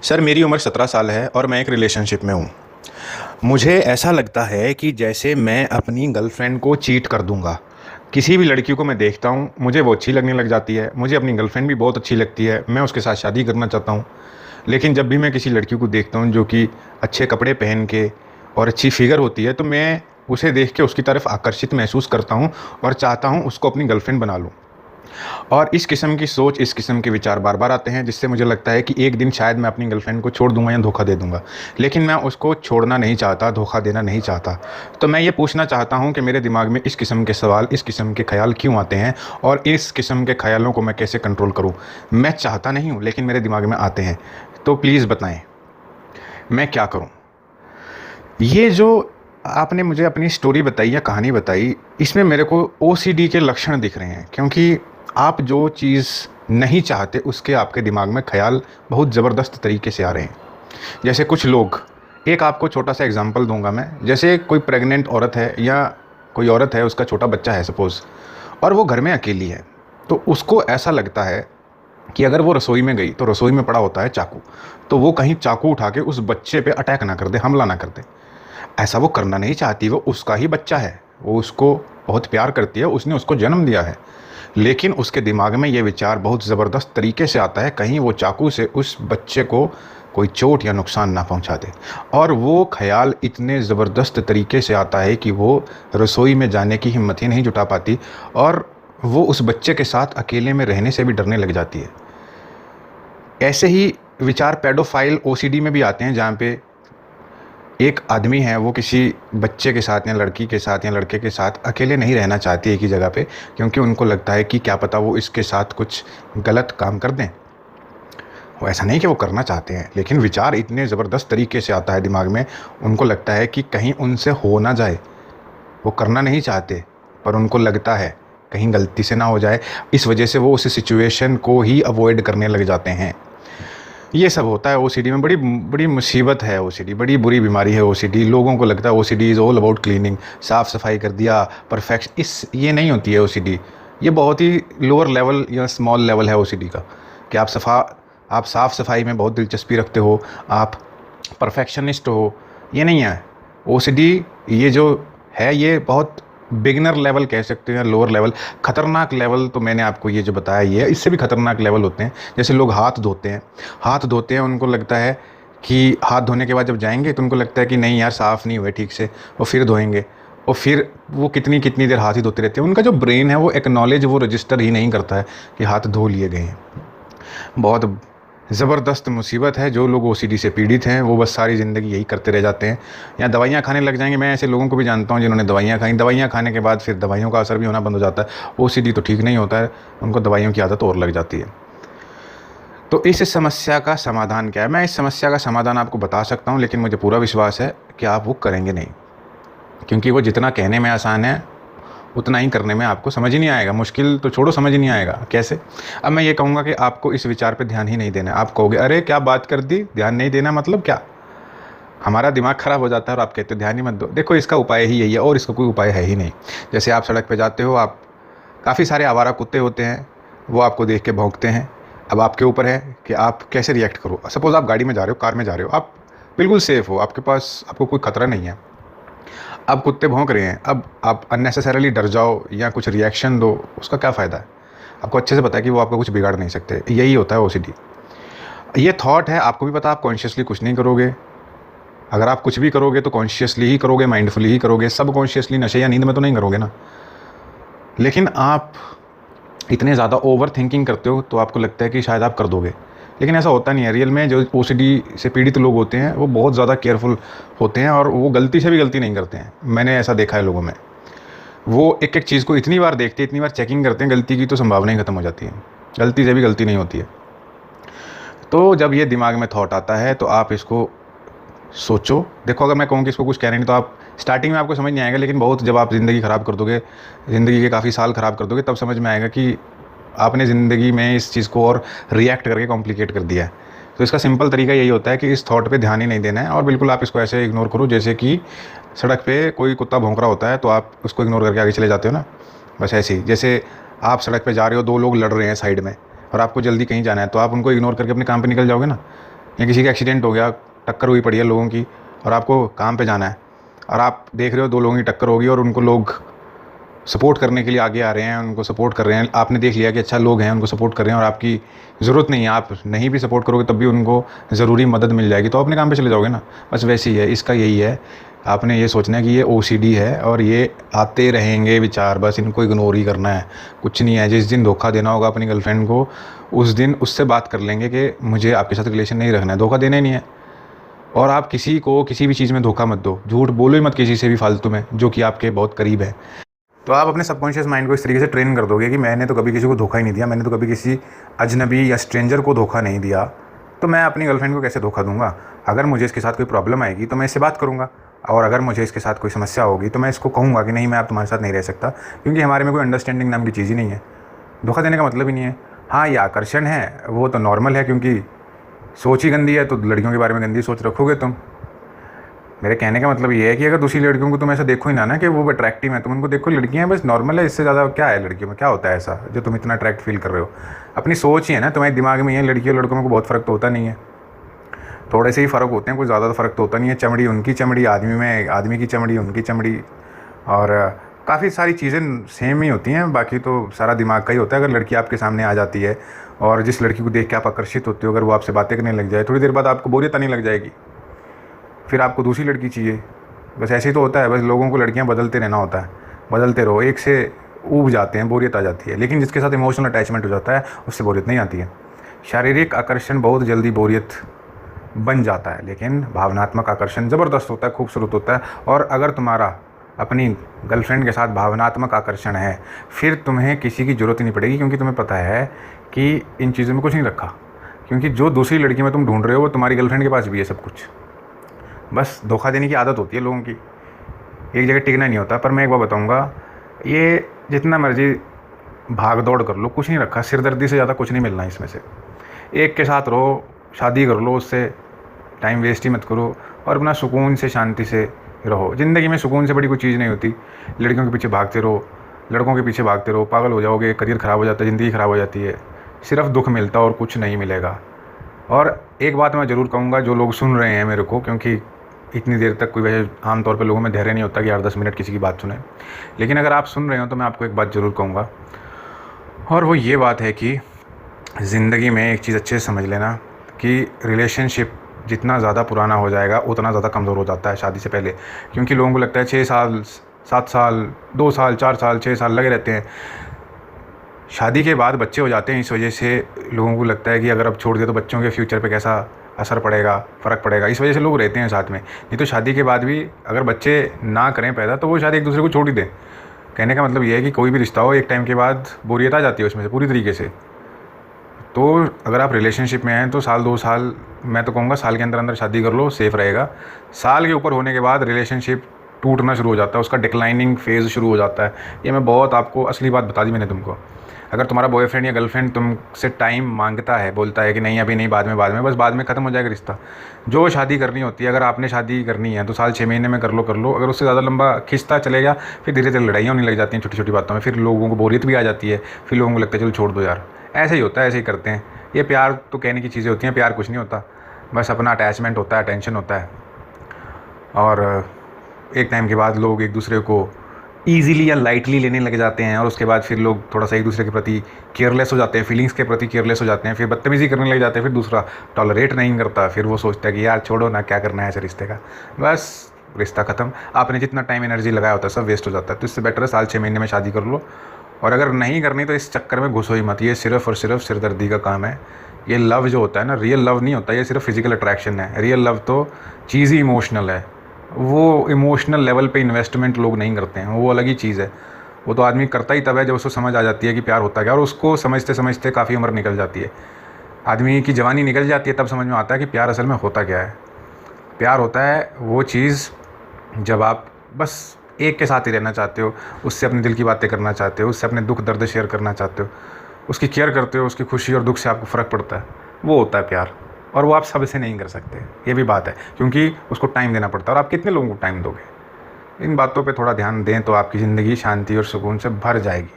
Sir मेरी उम्र 17 साल है और मैं एक रिलेशनशिप में हूँ। मुझे ऐसा लगता है कि जैसे मैं अपनी गर्लफ्रेंड को चीट कर दूँगा। किसी भी लड़की को मैं देखता हूँ, मुझे वो अच्छी लगने लग जाती है। मुझे अपनी गर्लफ्रेंड भी बहुत अच्छी लगती है, मैं उसके साथ शादी करना चाहता हूँ। लेकिन जब भी मैं किसी लड़की को देखता हूँ जो कि अच्छे कपड़े पहन के और अच्छी फिगर होती है, तो मैं उसे देख के उसकी तरफ आकर्षित महसूस करता हूँ और चाहता हूँ उसको अपनी गर्लफ्रेंड बना लूँ। और इस किस्म की सोच, इस किस्म के विचार बार-बार आते हैं, जिससे मुझे लगता है कि एक दिन शायद मैं अपनी गर्लफ्रेंड को छोड़ दूँगा या धोखा दे दूँगा। लेकिन मैं उसको छोड़ना नहीं चाहता, धोखा देना नहीं चाहता। तो मैं ये पूछना चाहता हूँ कि मेरे दिमाग में इस किस्म के सवाल, इस किस्म के ख़्याल क्यों आते हैं और इस किस्म के ख़्यालों को मैं कैसे कंट्रोल करूँ? मैं चाहता नहीं हूँ, लेकिन मेरे दिमाग में आते हैं। तो प्लीज़ बताएँ, मैं क्या करूँ? ये जो आपने मुझे अपनी स्टोरी बताई या कहानी बताई, इसमें मेरे को ओसीडी के लक्षण दिख रहे हैं, क्योंकि आप जो चीज़ नहीं चाहते उसके आपके दिमाग में ख़्याल बहुत ज़बरदस्त तरीके से आ रहे हैं। जैसे कुछ लोग, एक आपको छोटा-सा एग्ज़ाम्पल दूँगा मैं, जैसे कोई प्रेग्नेंट औरत है या कोई औरत है, उसका छोटा बच्चा है सपोज़, और वो घर में अकेली है। तो उसको ऐसा लगता है कि अगर वो रसोई में गई, तो रसोई में पड़ा होता है चाकू। तो वो कहीं चाकू उठा के उस बच्चे पे अटैक ना कर दे, हमला ना कर दे। ऐसा वो करना नहीं चाहती, वो उसका ही बच्चा है, वो उसको बहुत प्यार करती है, उसने उसको जन्म दिया है। लेकिन उसके दिमाग में ये विचार बहुत ज़बरदस्त तरीके से आता है, कहीं वो चाकू से उस बच्चे को कोई चोट या नुकसान ना पहुंचा दे। और वो ख़्याल इतने ज़बरदस्त तरीके से आता है कि वो रसोई में जाने की हिम्मत ही नहीं जुटा पाती और वो उस बच्चे के साथ अकेले में रहने से भी डरने लग जाती है। ऐसे ही विचार पेडोफाइल ओसीडी में भी आते हैं, जहाँ पे एक आदमी है, वो किसी बच्चे के साथ या लड़की के साथ या लड़के के साथ अकेले नहीं रहना चाहती एक ही जगह पे, क्योंकि उनको लगता है कि क्या पता वो इसके साथ कुछ गलत काम कर दें। वो ऐसा नहीं कि वो करना चाहते हैं, लेकिन विचार इतने ज़बरदस्त तरीके से आता है दिमाग में, उनको लगता है कि कहीं उनसे हो ना जाए। वो करना नहीं चाहते, पर उनको लगता है कहीं गलती से ना हो जाए, इस वजह से वो उस सिचुएशन को ही अवॉइड करने लग जाते हैं। ये सब होता है ओसीडी में। बड़ी बड़ी मुसीबत है ओसीडी, बड़ी बुरी बीमारी है ओसीडी। लोगों को लगता है OCD is all about cleaning, साफ़ सफाई कर दिया, परफेक्शन। इस ये नहीं होती है ओसीडी। ये बहुत ही लोअर लेवल या स्मॉल लेवल है ओसीडी का, कि आप साफ़ सफाई में बहुत दिलचस्पी रखते हो, आप परफेक्शनिस्ट हो। ये नहीं है ओसीडी। ये जो है, ये बहुत बिगिनर लेवल कह सकते हैं, लोअर लेवल। ख़तरनाक लेवल तो मैंने आपको ये जो बताया ये है, इससे भी ख़तरनाक लेवल होते हैं। जैसे लोग हाथ धोते हैं, उनको लगता है कि हाथ धोने के बाद जब जाएंगे तो उनको लगता है कि नहीं यार, साफ़ नहीं हुए ठीक से, वो फिर धोएंगे। और फिर वो कितनी कितनी देर हाथ ही धोते रहते हैं। उनका जो ब्रेन है वो एक्नॉलेज, वो रजिस्टर ही नहीं करता है कि हाथ धो लिए गए हैं। बहुत ज़बरदस्त मुसीबत है। जो लोग ओसीडी से पीड़ित हैं, वो बस सारी ज़िंदगी यही करते रह जाते हैं या दवाइयाँ खाने लग जाएंगे। मैं ऐसे लोगों को भी जानता हूँ जिन्होंने दवाइयाँ खाई, दवाइयाँ खाने के बाद फिर दवाइयों का असर भी होना बंद हो जाता है। ओसीडी तो ठीक नहीं होता है, उनको दवाइयों की आदत और लग जाती है। तो इस समस्या का समाधान क्या है? मैं इस समस्या का समाधान आपको बता सकता हूँ, लेकिन मुझे पूरा विश्वास है कि आप वो करेंगे नहीं, क्योंकि वो जितना कहने में आसान है, उतना ही करने में आपको समझ ही नहीं आएगा। मुश्किल तो छोड़ो, समझ ही नहीं आएगा कैसे। अब मैं ये कहूँगा कि आपको इस विचार पे ध्यान ही नहीं देना है। आप कहोगे अरे क्या बात कर दी, ध्यान नहीं देना मतलब क्या? हमारा दिमाग ख़राब हो जाता है और आप कहते हो ध्यान ही मत दो। देखो, इसका उपाय ही यही है और इसका कोई उपाय है ही नहीं। जैसे आप सड़क पे जाते हो, आप काफ़ी सारे आवारा कुत्ते होते हैं, वो आपको देख के भौंकते हैं। अब आपके ऊपर है कि आप कैसे रिएक्ट करो। सपोज़ आप गाड़ी में जा रहे हो, कार में जा रहे हो, आप बिल्कुल सेफ़ हो, आपके पास आपको कोई ख़तरा नहीं है। अब कुत्ते भौंक रहे हैं, अब आप अननेसेसरीली डर जाओ या कुछ रिएक्शन दो, उसका क्या फ़ायदा है? आपको अच्छे से पता है कि वो आपका कुछ बिगाड़ नहीं सकते। यही होता है ओसीडी। ये थॉट है, आपको भी पता है आप कॉन्शियसली कुछ नहीं करोगे। अगर आप कुछ भी करोगे तो कॉन्शियसली ही करोगे, माइंडफुली ही करोगे। सब कॉन्शियसली नशे या नींद में तो नहीं करोगे ना। लेकिन आप इतने ज़्यादा ओवर थिंकिंग करते हो तो आपको लगता है कि शायद आप कर दोगे, लेकिन ऐसा होता नहीं है। रियल में जो ओसीडी से पीड़ित लोग होते हैं, वो बहुत ज़्यादा केयरफुल होते हैं और वो गलती से भी गलती नहीं करते हैं। मैंने ऐसा देखा है लोगों में। वो एक एक चीज़ को इतनी बार देखते हैं, इतनी बार चेकिंग करते हैं, गलती की तो संभावना ही ख़त्म हो जाती है। गलती से भी गलती नहीं होती है। तो जब ये दिमाग में थॉट आता है तो आप इसको सोचो। देखो, अगर मैं कहूँ कि इसको कुछ कहना नहीं, तो आप स्टार्टिंग में आपको समझ नहीं आएगा, लेकिन बहुत जब आप ज़िंदगी ख़राब कर दोगे, ज़िंदगी के काफ़ी साल ख़राब कर दोगे, तब समझ में आएगा कि आपने ज़िंदगी में इस चीज़ को और रिएक्ट करके कॉम्प्लिकेट कर दिया है। तो इसका सिंपल तरीका यही होता है कि इस थॉट पे ध्यान ही नहीं देना है और बिल्कुल आप इसको ऐसे इग्नोर करो, जैसे कि सड़क पे कोई कुत्ता भौंक रहा होता है तो आप उसको इग्नोर करके आगे चले जाते हो ना, बस ऐसे ही। जैसे आप सड़क पे जा रहे हो, दो लोग लड़ रहे हैं साइड में और आपको जल्दी कहीं जाना है, तो आप उनको इग्नोर करके अपने काम पे निकल जाओगे ना। या किसी का एक्सीडेंट हो गया, टक्कर हुई पड़ी है लोगों की और आपको काम पे जाना है और आप देख रहे हो 2 लोगों की टक्कर होगी और उनको लोग सपोर्ट करने के लिए आगे आ रहे हैं, उनको सपोर्ट कर रहे हैं। आपने देख लिया कि अच्छा लोग हैं, उनको सपोर्ट कर रहे हैं और आपकी ज़रूरत नहीं है, आप नहीं भी सपोर्ट करोगे तब भी उनको ज़रूरी मदद मिल जाएगी, तो अपने काम पे चले जाओगे ना। बस वैसे ही है, इसका यही है, आपने ये सोचना है कि ये ओसीडी है और ये आते रहेंगे विचार, बस इनको इग्नोर ही करना है, कुछ नहीं है। जिस दिन धोखा देना होगा अपनी गर्लफ्रेंड को, उस दिन उससे बात कर लेंगे कि मुझे आपके साथ रिलेशन नहीं रखना है, धोखा देना ही नहीं है। और आप किसी को किसी भी चीज़ में धोखा मत दो, झूठ बोलो ही मत किसी से भी फालतू में, जो कि आपके बहुत करीब है। तो आप अपने सबकॉन्शियस माइंड को इस तरीके से ट्रेन कर दोगे कि मैंने तो कभी किसी को धोखा ही नहीं दिया, मैंने तो कभी किसी अजनबी या स्ट्रेंजर को धोखा नहीं दिया, तो मैं अपनी गर्लफ्रेंड को कैसे धोखा दूंगा। अगर मुझे इसके साथ कोई प्रॉब्लम आएगी तो मैं इससे बात करूँगा, और अगर मुझे इसके साथ कोई समस्या होगी तो मैं इसको कहूँगा कि नहीं, मैं आप तुम्हारे साथ नहीं रह सकता, क्योंकि हमारे में कोई अंडरस्टैंडिंग नाम की चीज़ ही नहीं है। धोखा देने का मतलब ही नहीं है। हाँ, ये आकर्षण है, वो तो नॉर्मल है, क्योंकि सोच ही गंदी है तो लड़कियों के बारे में गंदी सोच रखोगे तुम। मेरे कहने का मतलब ये है कि अगर दूसरी लड़कियों को तुम ऐसा देखो ही ना कि वो अट्रैक्टिव है, तुम उनको देखो लड़कियां बस नॉर्मल है, इससे ज़्यादा क्या है लड़कियों में, क्या होता है ऐसा जो तुम इतना अट्रैक्ट फील कर रहे हो। अपनी सोच ही है ना, तुम्हारे दिमाग में ही है। लड़कियों लड़कों में को बहुत फ़र्क तो होता नहीं है, थोड़े से ही फ़र्क होते हैं, कुछ ज़्यादा तो फ़र्क तो होता नहीं है। चमड़ी उनकी चमड़ी, आदमी में आदमी की चमड़ी, उनकी चमड़ी, और काफ़ी सारी चीज़ें सेम ही होती हैं, बाकी तो सारा दिमाग का ही होता है। अगर लड़की आपके सामने आ जाती है और जिस लड़की को देख के आप आकर्षित होते हो, अगर वो आपसे बातें करने लग जाए, थोड़ी देर बाद आपको बोरियत आने लग जाएगी, फिर आपको दूसरी लड़की चाहिए। बस ऐसे ही तो होता है, बस लोगों को लड़कियां बदलते रहना होता है, बदलते रहो, एक से ऊब जाते हैं, बोरियत आ जाती है। लेकिन जिसके साथ इमोशनल अटैचमेंट हो जाता है उससे बोरियत नहीं आती है। शारीरिक आकर्षण बहुत जल्दी बोरियत बन जाता है, लेकिन भावनात्मक आकर्षण ज़बरदस्त होता है, खूबसूरत होता है। और अगर तुम्हारा अपनी गर्लफ्रेंड के साथ भावनात्मक आकर्षण है, फिर तुम्हें किसी की ज़रूरत ही नहीं पड़ेगी, क्योंकि तुम्हें पता है कि इन चीज़ों में कुछ नहीं रखा, क्योंकि जो दूसरी लड़की में तुम ढूंढ रहे हो वो तुम्हारी गर्लफ्रेंड के पास भी है सब कुछ। बस धोखा देने की आदत होती है लोगों की, एक जगह टिकना नहीं होता। पर मैं एक बार बताऊंगा, ये जितना मर्जी भाग दौड़ कर लो, कुछ नहीं रखा, सिरदर्दी से ज़्यादा कुछ नहीं मिलना इसमें से। एक के साथ रहो, शादी कर लो, उससे टाइम वेस्ट ही मत करो और अपना सुकून से शांति से रहो। ज़िंदगी में सुकून से बड़ी कोई चीज़ नहीं होती। लड़कियों के पीछे भागते रहो, लड़कों के पीछे भागते रहो, पागल हो जाओगे, करियर ख़राब हो जाता है, ज़िंदगी ख़राब हो जाती है, सिर्फ दुख मिलता और कुछ नहीं मिलेगा। और एक बात मैं ज़रूर कहूँगा, जो लोग सुन रहे हैं मेरे को, क्योंकि इतनी देर तक कोई वैसे आमतौर पे लोगों में धैर्य नहीं होता कि 8-10 मिनट किसी की बात सुने, लेकिन अगर आप सुन रहे हो तो मैं आपको एक बात ज़रूर कहूँगा, और वो ये बात है कि ज़िंदगी में एक चीज़ अच्छे से समझ लेना कि रिलेशनशिप जितना ज़्यादा पुराना हो जाएगा उतना ज़्यादा कमज़ोर हो जाता है शादी से पहले। क्योंकि लोगों को लगता है 6 साल 7 साल 2 साल 4 साल 6 साल लगे रहते हैं, शादी के बाद बच्चे हो जाते हैं। इस वजह से लोगों को लगता है कि अगर अब छोड़ दिया तो बच्चों के फ्यूचर पे कैसा असर पड़ेगा, फ़र्क पड़ेगा, इस वजह से लोग रहते हैं साथ में। नहीं तो शादी के बाद भी अगर बच्चे ना करें पैदा तो वो शायद एक दूसरे को छोड़ ही दें। कहने का मतलब ये है कि कोई भी रिश्ता हो, एक टाइम के बाद बोरियत आ जाती है उसमें से पूरी तरीके से। तो अगर आप रिलेशनशिप में हैं तो साल 2 साल, मैं तो कहूँगा साल के अंदर अंदर शादी कर लो, सेफ़ रहेगा। साल के ऊपर होने के बाद रिलेशनशिप टूटना शुरू हो जाता है, उसका डिक्लाइनिंग फेज़ शुरू हो जाता है। ये मैं बहुत आपको असली बात बता दी मैंने तुमको। अगर तुम्हारा बॉयफ्रेंड या गर्लफ्रेंड तुमसे टाइम मांगता है, बोलता है कि नहीं अभी नहीं, बाद में, बस बाद में ख़त्म हो जाएगा रिश्ता। जो शादी करनी होती है, अगर आपने शादी करनी है तो साल 6 महीने में कर लो। अगर उससे ज़्यादा लंबा खिंचता चलेगा फिर धीरे धीरे लड़ाइयाँ होने लग जाती हैं छोटी छोटी बातों में, फिर लोगों को बोरियत भी आ जाती है, फिर लोगों को लगता है चलो छोड़ दो यार। ऐसे ही होता है, ऐसे ही करते हैं। ये प्यार तो कहने की चीज़ें होती हैं, प्यार कुछ नहीं होता, बस अपना अटैचमेंट होता है, अटेंशन होता है। और एक टाइम के बाद लोग एक दूसरे को ईज़िली या लाइटली लेने लग जाते हैं, और उसके बाद फिर लोग थोड़ा सा एक दूसरे के प्रति केयरलेस हो जाते हैं, फीलिंग्स के प्रति केयरलेस हो जाते हैं, फिर बदतमीज़ी करने लग जाते हैं, फिर दूसरा टॉलरेट नहीं करता, फिर वो सोचता है कि यार छोड़ो ना, क्या करना है ऐसे रिश्ते का, बस रिश्ता ख़त्म। आपने जितना टाइम एनर्जी लगाया होता है सब वेस्ट हो जाता है। तो इससे बेटर है साल 6 महीने में शादी कर लो। और अगर नहीं करनी तो इस चक्कर में घुसो ही मत, ये सिर्फ़ और सिर्फ सिरदर्दी का काम है। ये लव जो होता है ना, रियल लव नहीं होता, ये सिर्फ फिजिकल अट्रैक्शन है। रियल लव तो चीज़ ही इमोशनल है, वो इमोशनल लेवल पे इन्वेस्टमेंट लोग नहीं करते हैं, वो अलग ही चीज़ है। वो तो आदमी करता ही तब है जब उसको समझ आ जाती है कि प्यार होता क्या, और उसको समझते समझते काफ़ी उम्र निकल जाती है, आदमी की जवानी निकल जाती है, तब समझ में आता है कि प्यार असल में होता क्या है। प्यार होता है वो चीज़ जब आप बस एक के साथ ही रहना चाहते हो, उससे अपने दिल की बातें करना चाहते हो, उससे अपने दुख दर्द शेयर करना चाहते हो, उसकी केयर करते हो, उसकी खुशी और दुख से आपको फ़र्क पड़ता है, वो होता है प्यार। और वो आप सबसे नहीं कर सकते, ये भी बात है, क्योंकि उसको टाइम देना पड़ता है, और आप कितने लोगों को टाइम दोगे। इन बातों पे थोड़ा ध्यान दें तो आपकी ज़िंदगी शांति और सुकून से भर जाएगी।